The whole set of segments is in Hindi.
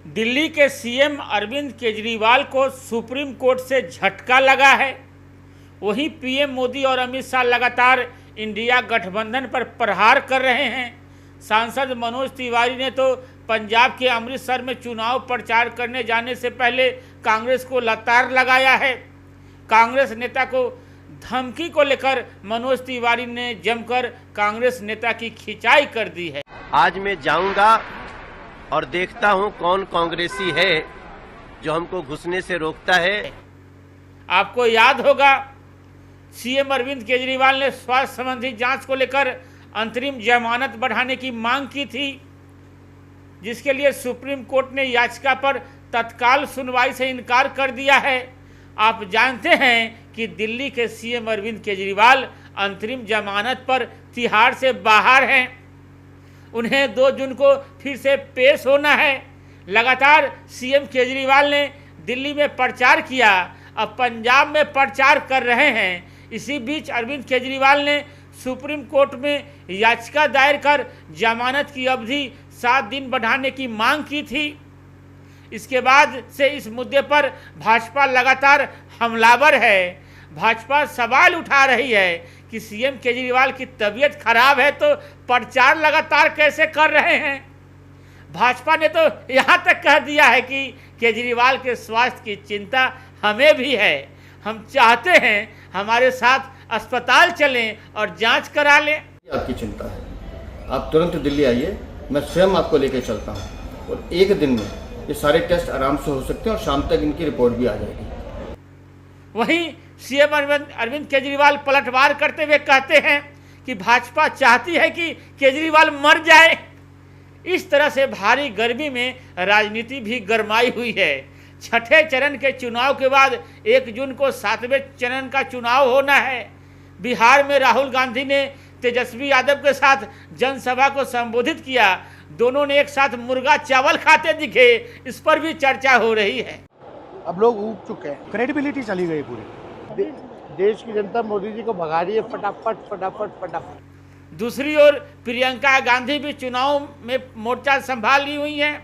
दिल्ली के सीएम अरविंद केजरीवाल को सुप्रीम कोर्ट से झटका लगा है। वहीं पीएम मोदी और अमित शाह लगातार इंडिया गठबंधन पर प्रहार कर रहे हैं। सांसद मनोज तिवारी ने तो पंजाब के अमृतसर में चुनाव प्रचार करने जाने से पहले कांग्रेस को लतार लगाया है। कांग्रेस नेता को धमकी को लेकर मनोज तिवारी ने जमकर कांग्रेस नेता की खिंचाई कर दी है। आज मैं जाऊंगा और देखता हूं कौन कांग्रेसी है जो हमको घुसने से रोकता है। आपको याद होगा सीएम अरविंद केजरीवाल ने स्वास्थ्य संबंधी जांच को लेकर अंतरिम जमानत बढ़ाने की मांग की थी, जिसके लिए सुप्रीम कोर्ट ने याचिका पर तत्काल सुनवाई से इनकार कर दिया है। आप जानते हैं कि दिल्ली के सीएम अरविंद केजरीवाल अंतरिम जमानत पर तिहाड़ से बाहर हैं। उन्हें 2 जून को फिर से पेश होना है। लगातार सीएम केजरीवाल ने दिल्ली में प्रचार किया, अब पंजाब में प्रचार कर रहे हैं। इसी बीच अरविंद केजरीवाल ने सुप्रीम कोर्ट में याचिका दायर कर जमानत की अवधि 7 दिन बढ़ाने की मांग की थी। इसके बाद से इस मुद्दे पर भाजपा लगातार हमलावर है। भाजपा सवाल उठा रही है कि सीएम केजरीवाल की तबीयत खराब है तो प्रचार लगातार कैसे कर रहे हैं। भाजपा ने तो यहाँ तक कह दिया है कि केजरीवाल के स्वास्थ्य की चिंता हमें भी है। हम चाहते हैं हमारे साथ अस्पताल चलें और जांच करा लें। आपकी चिंता है, आप तुरंत दिल्ली आइए, मैं स्वयं आपको लेकर चलता हूँ और एक दिन में ये सारे टेस्ट आराम से हो सकते हैं और शाम तक इनकी रिपोर्ट भी आ जाएगी। वहीं सीएम अरविंद केजरीवाल पलटवार करते हुए कहते हैं कि भाजपा चाहती है कि केजरीवाल मर जाए। इस तरह से भारी गर्मी में राजनीति भी गरमाई हुई है। छठे चरण के चुनाव के बाद 1 जून को 7वें चरण का चुनाव होना है। बिहार में राहुल गांधी ने तेजस्वी यादव के साथ जनसभा को संबोधित किया। दोनों ने एक साथ मुर्गा चावल खाते दिखे, इस पर भी चर्चा हो रही है। अब लोग ऊब चुके हैं, क्रेडिबिलिटी चली गई पूरी। देश की जनता मोदी जी को भगा रही है फटाफट फटाफट फटाफट। दूसरी ओर प्रियंका गांधी भी चुनाव में मोर्चा संभाल ली हुई हैं।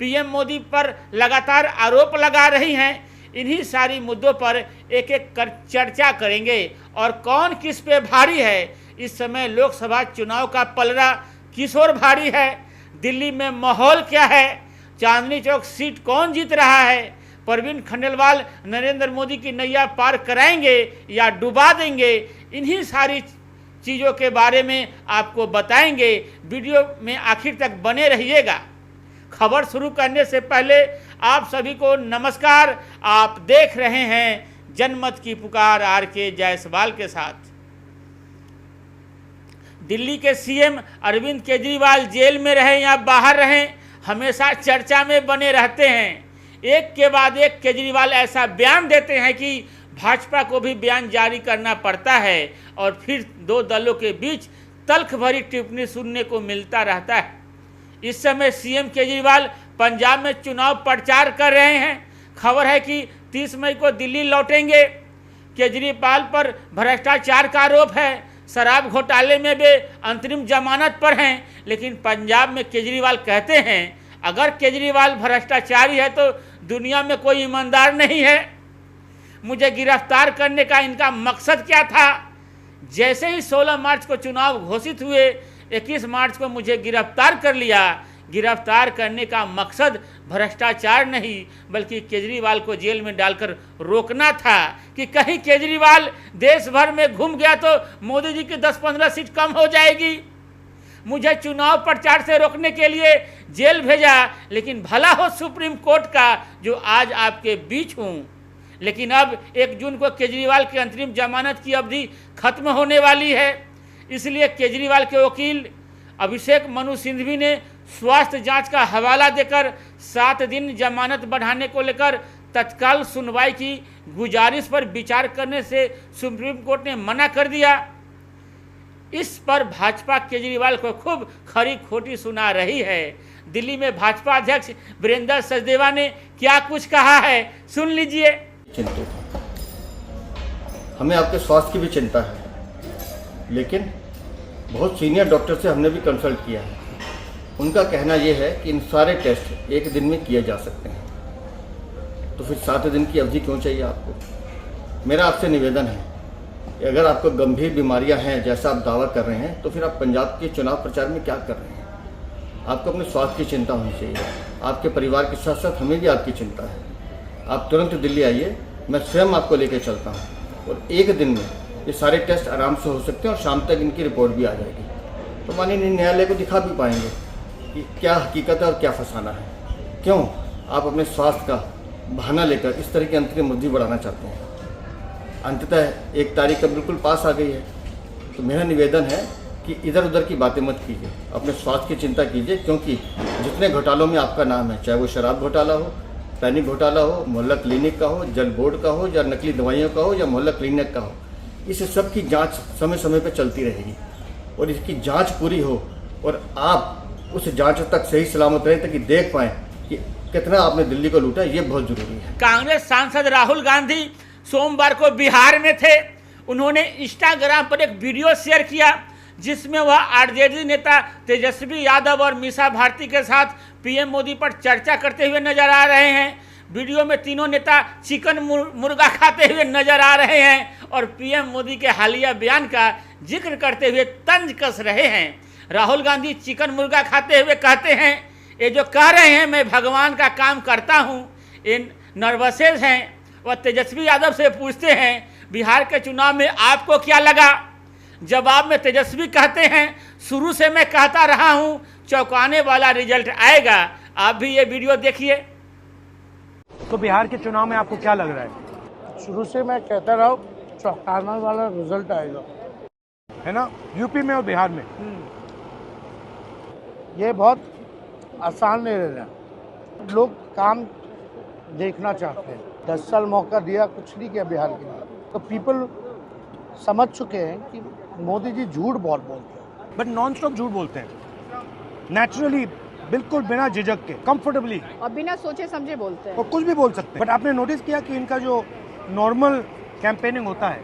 पीएम मोदी पर लगातार आरोप लगा रही हैं। इन्हीं सारी मुद्दों पर एक एक कर चर्चा करेंगे और कौन किस पे भारी है। इस समय लोकसभा चुनाव का पलड़ा किस ओर भारी है, दिल्ली में माहौल क्या है, चांदनी चौक सीट कौन जीत रहा है, परवीन खंडेलवाल नरेंद्र मोदी की नैया पार कराएंगे या डुबा देंगे, इन्हीं सारी चीज़ों के बारे में आपको बताएंगे। वीडियो में आखिर तक बने रहिएगा। खबर शुरू करने से पहले आप सभी को नमस्कार। आप देख रहे हैं जनमत की पुकार आर.के. जायसवाल के साथ। दिल्ली के सीएम अरविंद केजरीवाल जेल में रहें या बाहर रहें, हमेशा चर्चा में बने रहते हैं। एक के बाद एक केजरीवाल ऐसा बयान देते हैं कि भाजपा को भी बयान जारी करना पड़ता है और फिर 2 दलों के बीच तल्ख भरी टिप्पणी सुनने को मिलता रहता है। इस समय सीएम केजरीवाल पंजाब में चुनाव प्रचार कर रहे हैं। खबर है कि 30 मई को दिल्ली लौटेंगे। केजरीवाल पर भ्रष्टाचार का आरोप है। शराब घोटाले में वे अंतरिम जमानत पर हैं, लेकिन पंजाब में केजरीवाल कहते हैं अगर केजरीवाल भ्रष्टाचारी है तो दुनिया में कोई ईमानदार नहीं है। मुझे गिरफ्तार करने का इनका मकसद क्या था? जैसे ही 16 मार्च को चुनाव घोषित हुए, 21 मार्च को मुझे गिरफ्तार कर लिया। गिरफ्तार करने का मकसद भ्रष्टाचार नहीं बल्कि केजरीवाल को जेल में डालकर रोकना था कि कहीं केजरीवाल देश भर में घूम गया तो मोदी जी की 10-15 सीट कम हो जाएगी। मुझे चुनाव प्रचार से रोकने के लिए जेल भेजा, लेकिन भला हो सुप्रीम कोर्ट का जो आज आपके बीच हूँ। लेकिन अब 1 जून को केजरीवाल की अंतरिम जमानत की अवधि खत्म होने वाली है। इसलिए केजरीवाल के वकील अभिषेक मनु सिंघवी ने स्वास्थ्य जांच का हवाला देकर 7 दिन जमानत बढ़ाने को लेकर तत्काल सुनवाई की गुजारिश पर विचार करने से सुप्रीम कोर्ट ने मना कर दिया। इस पर भाजपा केजरीवाल को खूब खरी खोटी सुना रही है। दिल्ली में भाजपा अध्यक्ष वीरेंद्र सचदेवा ने क्या कुछ कहा है, सुन लीजिए। चिंतित हमें आपके स्वास्थ्य की भी चिंता है, लेकिन बहुत सीनियर डॉक्टर से हमने भी कंसल्ट किया है। उनका कहना ये है कि इन सारे टेस्ट एक दिन में किए जा सकते हैं, तो फिर 7 दिन की अवधि क्यों चाहिए आपको? मेरा आपसे निवेदन है कि अगर आपको गंभीर बीमारियां हैं जैसा आप दावा कर रहे हैं, तो फिर आप पंजाब के चुनाव प्रचार में क्या कर रहे हैं? आपको अपने स्वास्थ्य की चिंता होनी चाहिए। आपके परिवार के साथ साथ हमें भी आपकी चिंता है। आप तुरंत दिल्ली आइए, मैं स्वयं आपको लेकर चलता हूँ और एक दिन में ये सारे टेस्ट आराम से हो सकते हैं और शाम तक इनकी रिपोर्ट भी आ जाएगी, तो माननीय न्यायालय को दिखा भी पाएंगे कि क्या हकीकत है और क्या फसाना है। क्यों आप अपने स्वास्थ्य का बहाना लेकर इस तरह की अंतरिम अवधि बढ़ाना चाहते हैं? अंततः 1 तारीख का बिल्कुल पास आ गई है, तो मेरा निवेदन है कि इधर उधर की बातें मत कीजिए, अपने स्वास्थ्य की चिंता कीजिए, क्योंकि जितने घोटालों में आपका नाम है, चाहे वो शराब घोटाला हो, पैनिक घोटाला हो, मोहल्ला क्लिनिक का हो, जल बोर्ड का हो, या नकली दवाइयों का हो, या मोहल्ला क्लिनिक का हो, इस सब की जांच समय समय पर चलती रहेगी और इसकी जांच पूरी हो और आप उस जांच तक सही सलामत रहें, ताकि देख पाएँ कि कितना आपने दिल्ली को लूटा। ये बहुत जरूरी है। कांग्रेस सांसद राहुल गांधी सोमवार को बिहार में थे। उन्होंने इंस्टाग्राम पर एक वीडियो शेयर किया जिसमें वह आरजेडी नेता तेजस्वी यादव और मीसा भारती के साथ पीएम मोदी पर चर्चा करते हुए नजर आ रहे हैं। वीडियो में तीनों नेता चिकन मुर्गा खाते हुए नजर आ रहे हैं और पीएम मोदी के हालिया बयान का जिक्र करते हुए तंज कस रहे हैं। राहुल गांधी चिकन मुर्गा खाते हुए कहते हैं, ये जो कह रहे हैं मैं भगवान का काम करता हूँ, ये नर्वसेस हैं। वह तेजस्वी यादव से पूछते हैं, बिहार के चुनाव में आपको क्या लगा? जवाब में तेजस्वी कहते हैं, शुरू से मैं कहता रहा हूं चौंकाने वाला रिजल्ट आएगा। आप भी ये वीडियो देखिए। तो बिहार के चुनाव में आपको क्या लग रहा है? शुरू से मैं कहता रहा हूँ चौंकाने वाला रिजल्ट आएगा, है ना? यूपी में और बिहार में ये बहुत आसान नहीं रहना। लोग काम देखना चाहते हैं। 10 साल मौका दिया, कुछ नहीं किया बिहार के लिए, तो पीपल समझ चुके हैं कि मोदी जी झूठ बहुत बोलते हैं। बट नॉन स्टॉप झूठ बोलते हैं, नेचुरली, बिल्कुल बिना झिझक के, कंफर्टेबली और बिना सोचे समझे बोलते हैं और कुछ भी बोल सकते हैं। बट आपने नोटिस किया कि इनका जो नॉर्मल कैंपेनिंग होता है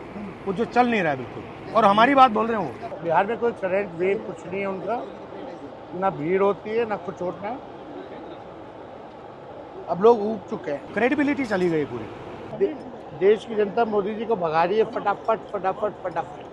वो जो चल नहीं रहा है बिल्कुल, और हमारी बात बोल रहे हैं वो। बिहार में कोई करंट वेव कुछ नहीं है उनका, ना भीड़ होती है ना कुछ होता है। अब लोग ऊब चुके हैं, क्रेडिबिलिटी चली गई पूरी। देश की जनता मोदी जी को भगा रही है फटाफट फटाफट फटाफट।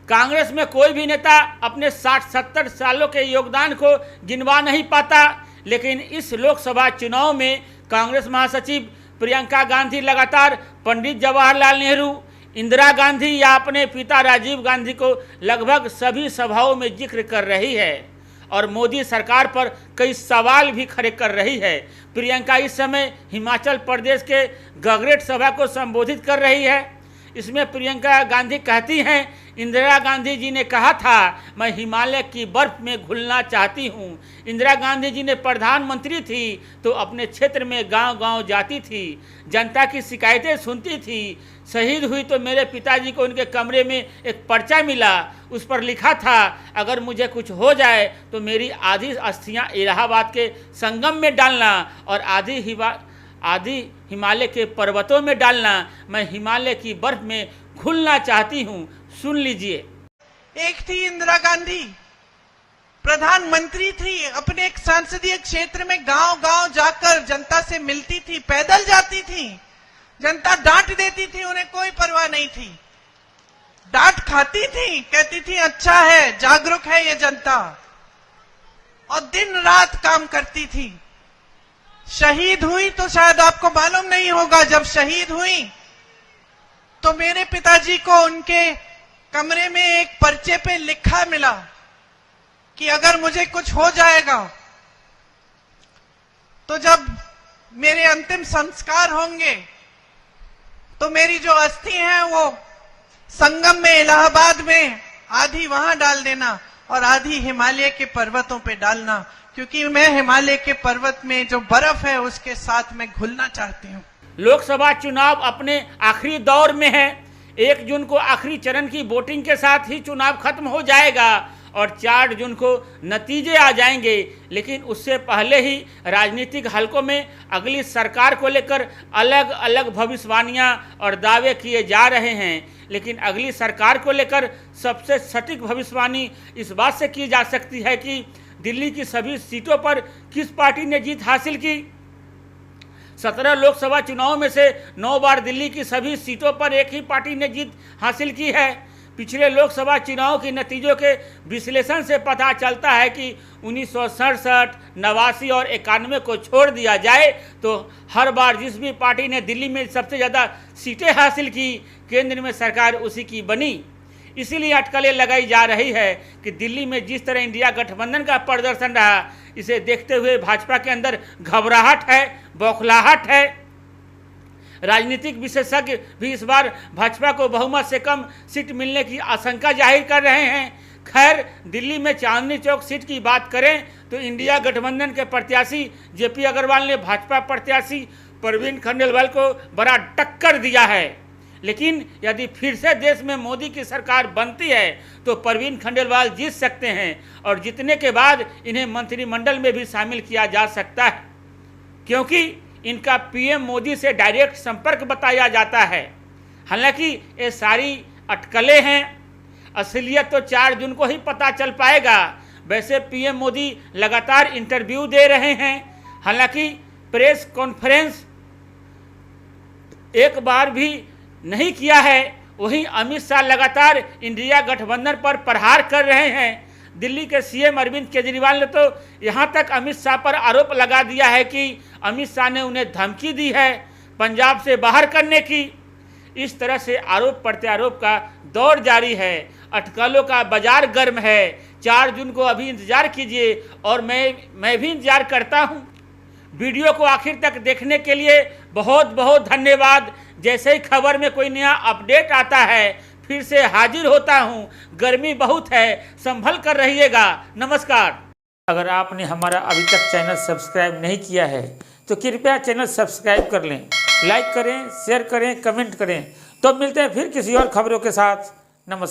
कांग्रेस में कोई भी नेता अपने 60-70 सालों के योगदान को गिनवा नहीं पाता, लेकिन इस लोकसभा चुनाव में कांग्रेस महासचिव प्रियंका गांधी लगातार पंडित जवाहरलाल नेहरू, इंदिरा गांधी या अपने पिता राजीव गांधी को लगभग सभी सभाओं में जिक्र कर रही है और मोदी सरकार पर कई सवाल भी खड़े कर रही है। प्रियंका इस समय हिमाचल प्रदेश के गगरेट सभा को संबोधित कर रही है। इसमें प्रियंका गांधी कहती हैं, इंदिरा गांधी जी ने कहा था मैं हिमालय की बर्फ में घुलना चाहती हूँ। इंदिरा गांधी जी ने प्रधानमंत्री थी तो अपने क्षेत्र में गांव-गांव जाती थी, जनता की शिकायतें सुनती थी। शहीद हुई तो मेरे पिताजी को उनके कमरे में एक पर्चा मिला, उस पर लिखा था अगर मुझे कुछ हो जाए तो मेरी आधी अस्थियाँ इलाहाबाद के संगम में डालना और आधी हिमालय के पर्वतों में डालना। मैं हिमालय की बर्फ में घुलना चाहती हूँ। सुन लीजिए। एक थी इंदिरा गांधी, प्रधानमंत्री थी, अपने एक संसदीय क्षेत्र में गांव-गांव जाकर जनता से मिलती थी, पैदल जाती थी, जनता डांट देती थी, उन्हें कोई परवाह नहीं थी, डांट खाती थी, कहती थी अच्छा है, जागरूक है ये जनता, और दिन रात काम करती थी। शहीद हुई तो शायद आपको मालूम नहीं होगा, जब शहीद हुई तो मेरे पिताजी को उनके कमरे में एक पर्चे पे लिखा मिला कि अगर मुझे कुछ हो जाएगा तो जब मेरे अंतिम संस्कार होंगे तो मेरी जो अस्थि है वो संगम में इलाहाबाद में आधी वहां डाल देना और आधी हिमालय के पर्वतों पे डालना, क्योंकि मैं हिमालय के पर्वत में जो बर्फ है उसके साथ मैं घुलना चाहती हूँ। लोकसभा चुनाव अपने आखिरी दौर में है। 1 जून को आखिरी चरण की वोटिंग के साथ ही चुनाव खत्म हो जाएगा और 4 जून को नतीजे आ जाएंगे, लेकिन उससे पहले ही राजनीतिक हलकों में अगली सरकार को लेकर अलग अलग भविष्यवाणियां और दावे किए जा रहे हैं। लेकिन अगली सरकार को लेकर सबसे सटीक भविष्यवाणी इस बात से की जा सकती है कि दिल्ली की सभी सीटों पर किस पार्टी ने जीत हासिल की। 17 लोकसभा चुनाव में से 9 बार दिल्ली की सभी सीटों पर एक ही पार्टी ने जीत हासिल की है। पिछले लोकसभा चुनाव के नतीजों के विश्लेषण से पता चलता है कि 1967, 89 और 91 को छोड़ दिया जाए तो हर बार जिस भी पार्टी ने दिल्ली में सबसे ज़्यादा सीटें हासिल की, केंद्र में सरकार उसी की बनी। इसीलिए अटकलें लगाई जा रही है कि दिल्ली में जिस तरह इंडिया गठबंधन का प्रदर्शन रहा, इसे देखते हुए भाजपा के अंदर घबराहट है, बौखलाहट है। राजनीतिक विशेषज्ञ भी इस बार भाजपा को बहुमत से कम सीट मिलने की आशंका जाहिर कर रहे हैं। खैर, दिल्ली में चांदनी चौक सीट की बात करें तो इंडिया गठबंधन के प्रत्याशी जेपी अग्रवाल ने भाजपा प्रत्याशी परवीन खंडेलवाल को बड़ा टक्कर दिया है। लेकिन यदि फिर से देश में मोदी की सरकार बनती है तो परवीन खंडेलवाल जीत सकते हैं और जीतने के बाद इन्हें मंत्रिमंडल में भी शामिल किया जा सकता है, क्योंकि इनका पीएम मोदी से डायरेक्ट संपर्क बताया जाता है। हालांकि ये सारी अटकलें हैं, असलियत तो 4 जून को ही पता चल पाएगा। वैसे पीएम मोदी लगातार इंटरव्यू दे रहे हैं, हालांकि प्रेस कॉन्फ्रेंस एक बार भी नहीं किया है। वहीं अमित शाह लगातार इंडिया गठबंधन पर प्रहार कर रहे हैं। दिल्ली के सीएम अरविंद केजरीवाल ने तो यहां तक अमित शाह पर आरोप लगा दिया है कि अमित शाह ने उन्हें धमकी दी है पंजाब से बाहर करने की। इस तरह से आरोप प्रत्यारोप का दौर जारी है। अटकलों का बाजार गर्म है। 4 जून को अभी इंतजार कीजिए और मैं भी इंतजार करता हूं। वीडियो को आखिर तक देखने के लिए बहुत बहुत धन्यवाद। जैसे ही खबर में कोई नया अपडेट आता है फिर से हाजिर होता हूं। गर्मी बहुत है, संभल कर रहिएगा। नमस्कार। अगर आपने हमारा अभी तक चैनल सब्सक्राइब नहीं किया है तो कृपया चैनल सब्सक्राइब कर लें, लाइक करें, शेयर करें, कमेंट करें। तो मिलते हैं फिर किसी और खबरों के साथ। नमस्कार।